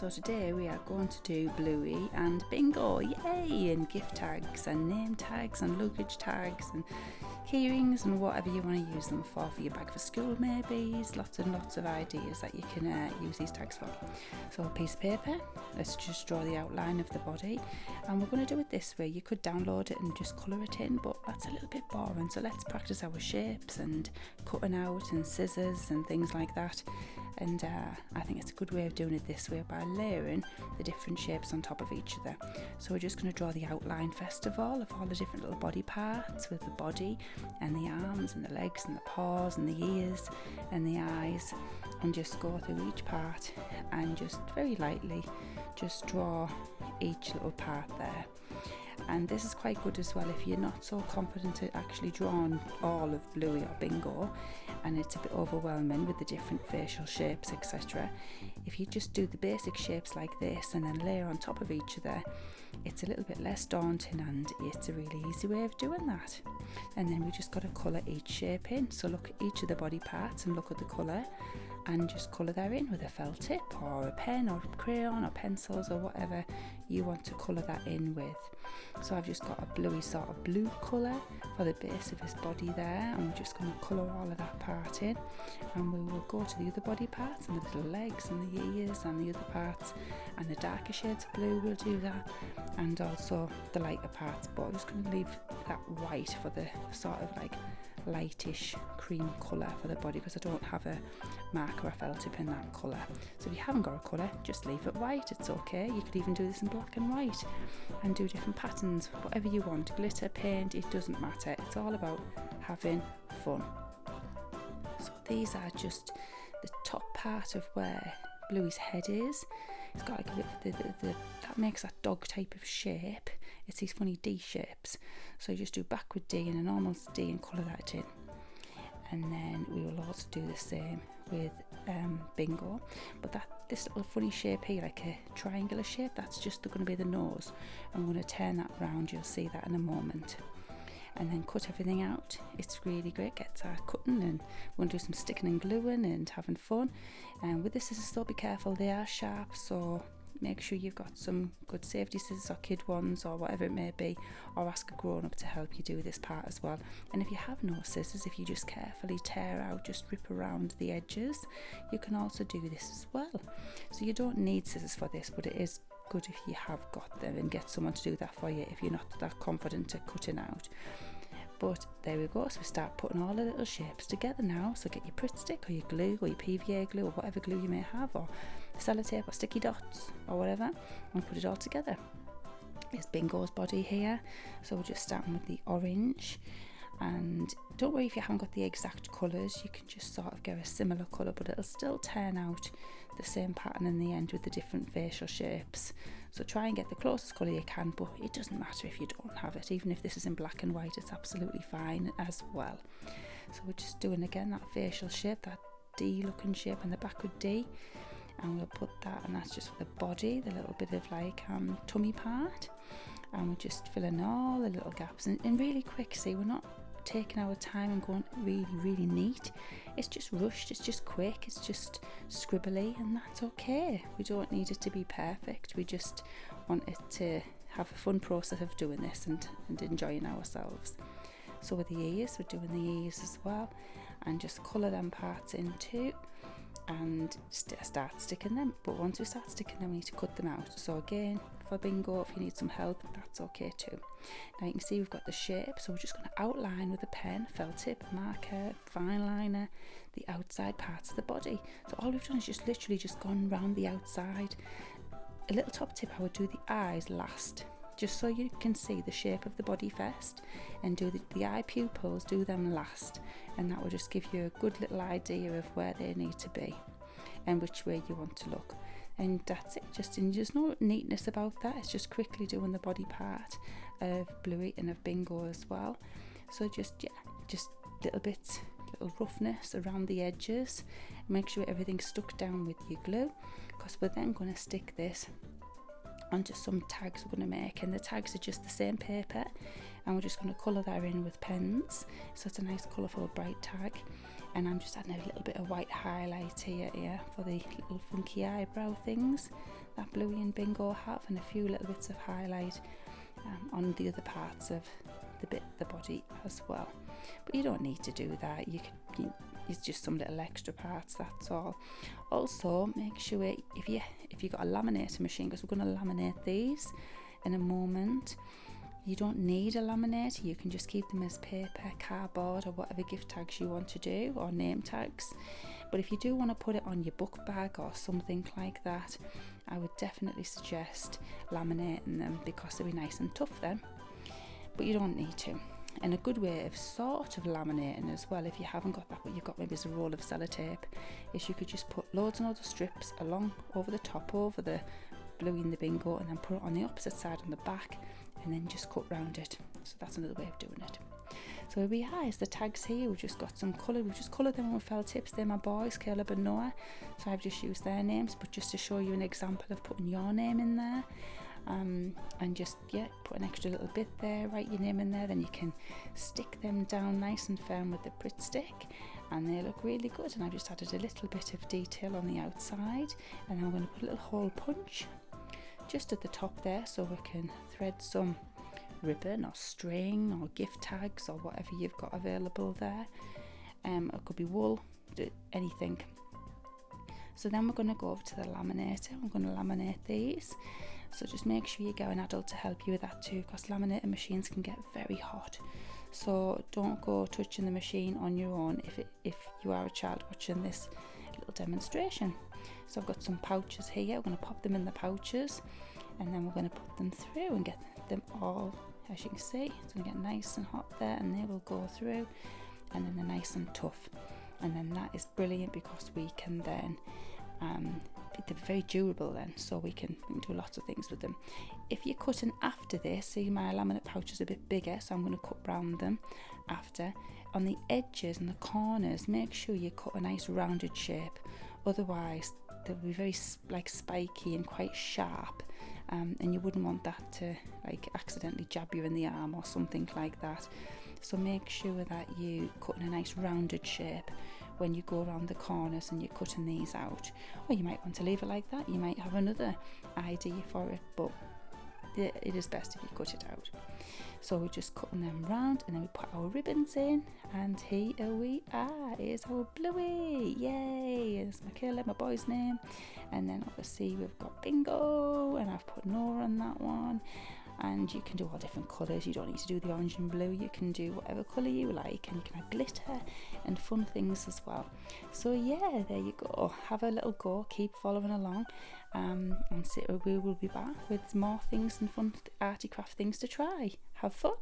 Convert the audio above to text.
So today we are going to do Bluey and Bingo, yay! And gift tags and name tags and luggage tags and keyrings and whatever you want to use them for your bag for school maybe. Lots and lots of ideas that you can use these tags for. So a piece of paper, let's just draw the outline of the body, and we're going to do it this way. You could download it and just colour it in, but that's a little bit boring, so let's practice our shapes and cutting out and scissors and things like that. And I think it's a good way of doing it this way, by layering the different shapes on top of each other. So we're just going to draw the outline first of all of all the different little body parts, with the body and the arms and the legs and the paws and the ears and the eyes, and just go through each part and just very lightly just draw each little part there. And this is quite good as well if you're not so confident at actually drawing all of Bluey or Bingo and it's a bit overwhelming with the different facial shapes, etc. If you just do the basic shapes like this and then layer on top of each other, it's a little bit less daunting and it's a really easy way of doing that. And then we just got to colour each shape in. So look at each of the body parts and look at the colour and just colour that in with a felt tip or a pen or a crayon or pencils or whatever you want to colour that in with. So I've just got a bluey sort of blue colour for the base of his body there, and we're just going to colour all of that part in, and we will go to the other body parts and the little legs and the ears and the other parts, and the darker shades of blue we'll do that, and also the lighter parts, but I'm just going to leave that white for the sort of like lightish cream colour for the body, because I don't have a marker or felt tip in that colour. So if you haven't got a colour, just leave it white, it's okay. You could even do this in black and white and do different patterns, whatever you want, glitter, paint, it doesn't matter. It's all about having fun. So these are just the top part of where Bluey's head is. It's got like a bit that makes that dog type of shape. It's these funny D shapes. So you just do backward D and a normal D and colour that in. And then we will also do the same with Bingo, but this little funny shape here, like a triangular shape, that's just going to be the nose. I'm going to turn that round, you'll see that in a moment. And then cut everything out. It's really great, gets our cutting, and we're going to do some sticking and gluing and having fun. And with the scissors though, be careful, they are sharp, so make sure you've got some good safety scissors or kid ones or whatever it may be, or ask a grown-up to help you do this part as well. And if you have no scissors, if you just carefully tear out, just rip around the edges, you can also do this as well. So you don't need scissors for this, but it is good if you have got them and get someone to do that for you if you're not that confident at cutting out. But there we go, so we start putting all the little shapes together now. So get your Pritt stick or your glue or your PVA glue or whatever glue you may have, or sellotape or sticky dots or whatever, and put it all together. Here's Bingo's body here, so we're just starting with the orange. And don't worry if you haven't got the exact colours, you can just sort of get a similar colour, but it'll still turn out the same pattern in the end with the different facial shapes. So try and get the closest colour you can, but it doesn't matter if you don't have it. Even if this is in black and white, it's absolutely fine as well. So we're just doing again that facial shape, that D looking shape and the backward D, and we'll put that, and that's just for the body, the little bit of like tummy part, and we're just filling all the little gaps and really quick. See, we're not taking our time and going really neat. It's just rushed, it's just quick, it's just scribbly, and that's okay. We don't need it to be perfect, we just want it to have a fun process of doing this and enjoying ourselves. So with the ears, we're doing the ears as well, and just colour them parts in too and start sticking them. But once we start sticking them, we need to cut them out. So again, for Bingo, if you need some help, that's okay too. Now you can see we've got the shape, so we're just going to outline with a pen, felt tip, marker, fine liner, the outside parts of the body. So all we've done is just literally just gone round the outside. A little top tip, I would do the eyes last, just so you can see the shape of the body first, and do the eye pupils, do them last, and that will just give you a good little idea of where they need to be and which way you want to look. And that's it, there's no neatness about that, it's just quickly doing the body part of Bluey and of Bingo as well. So just little bits, little roughness around the edges. Make sure everything's stuck down with your glue, because we're then going to stick this onto some tags we're going to make, and the tags are just the same paper, and we're just going to colour that in with pens, so it's a nice colourful bright tag. and I'm just adding a little bit of white highlight here for the little funky eyebrow things that Bluey and Bingo have, and a few little bits of highlight on the other parts of the body as well. But you don't need to do that. It's just some little extra parts, that's all. Also, make sure if you've got a laminator machine, because we're going to laminate these in a moment, you don't need a laminator. You can just keep them as paper, cardboard, or whatever gift tags you want to do, or name tags. But if you do want to put it on your book bag or something like that, I would definitely suggest laminating them, because they'll be nice and tough then. But you don't need to. And a good way of sort of laminating as well, if you haven't got that, but you've got maybe as a roll of sellotape, is you could just put loads and loads of strips along over the top, over the Bluey and the Bingo, and then put it on the opposite side on the back, and then just cut round it. So that's another way of doing it. So here we are, is the tags here. We've just got some colour. We've just coloured them with felt tips. They're my boys, Caleb and Noah. So I've just used their names, but just to show you an example of putting your name in there. And just put an extra little bit there, write your name in there, then you can stick them down nice and firm with the Pritt stick, and they look really good. And I've just added a little bit of detail on the outside, and then I'm going to put a little hole punch just at the top there, so we can thread some ribbon or string or gift tags or whatever you've got available there. It could be wool, anything. So then we're going to go over to the laminator. I'm going to laminate these. So just make sure you get an adult to help you with that too, because laminating machines can get very hot. So don't go touching the machine on your own if you are a child watching this little demonstration. So I've got some pouches here. We're going to pop them in the pouches, and then we're going to put them through and get them all, as you can see, it's going to get nice and hot there, and they will go through, and then they're nice and tough. And then that is brilliant, because we can then they're very durable then, so we can do lots of things with them. If you're cutting after this, see my laminate pouch is a bit bigger, so I'm going to cut round them after. On the edges and the corners, make sure you cut a nice rounded shape, otherwise they'll be very spiky and quite sharp, and you wouldn't want that to accidentally jab you in the arm or something like that. So make sure that you cut in a nice rounded shape when you go around the corners and you're cutting these out. Or you might want to leave it like that. You might have another idea for it, but it is best if you cut it out. So we're just cutting them round, and then we put our ribbons in, and here we are. Here's our Bluey. Yay! It's Michaela, my boy's name. And then obviously we've got Bingo, and I've put Noah on that one. And you can do all different colours. You don't need to do the orange and blue. You can do whatever colour you like, and you can add glitter and fun things as well. So yeah, there you go. Have a little go. Keep following along, and we will be back with more things and fun arty craft things to try. Have fun.